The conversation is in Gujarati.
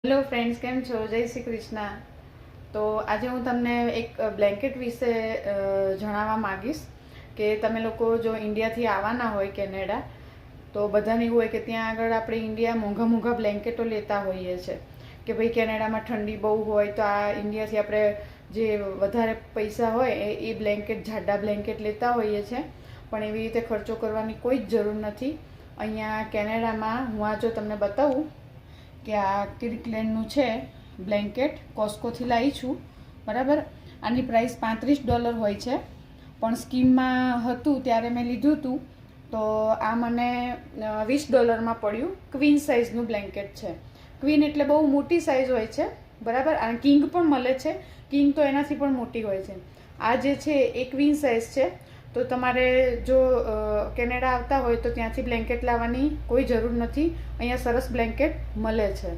હેલો ફ્રેન્ડ્સ, કેમ છો? જય શ્રી કૃષ્ણ. તો આજે હું તમને એક બ્લેન્કેટ વિશે જણાવવા માંગીશ કે તમે લોકો જો ઇન્ડિયાથી આવવાના હોય કેનેડા, તો બધાને એવું હોય કે ત્યાં આગળ આપણે ઇન્ડિયા મોંઘા મોંઘા બ્લેન્કેટો લેતા હોઈએ છીએ કે ભાઈ કેનેડામાં ઠંડી બહુ હોય તો આ ઇન્ડિયાથી આપણે જે વધારે પૈસા હોય એ બ્લેન્કેટ, જાડા બ્લેન્કેટ લેતા હોઈએ છીએ. પણ એવી રીતે ખર્ચો કરવાની કોઈ જ જરૂર નથી. અહીંયા કેનેડામાં હું આ જો તમને બતાવું કે આ કિર્કલેન્ડનું છે બ્લેન્કેટ, કોસ્કોથી લાવી છું. બરાબર, આની પ્રાઇસ $35 હોય છે, પણ સ્કીમમાં હતું ત્યારે મેં લીધું હતું તો આ મને $20 પડ્યું. ક્વીન સાઇઝનું બ્લેન્કેટ છે. ક્વીન એટલે બહુ મોટી સાઇઝ હોય છે, બરાબર. અને કિંગ પણ મળે છે. કિંગ તો એનાથી પણ મોટી હોય છે. આ જે છે એ ક્વીન સાઇઝ છે. તો તમારે જો કેનેડા આવતા હોય તો ત્યાંથી બ્લેન્કેટ લાવવાની કોઈ જરૂર નથી. અહીંયા સરસ બ્લેન્કેટ મળે છે.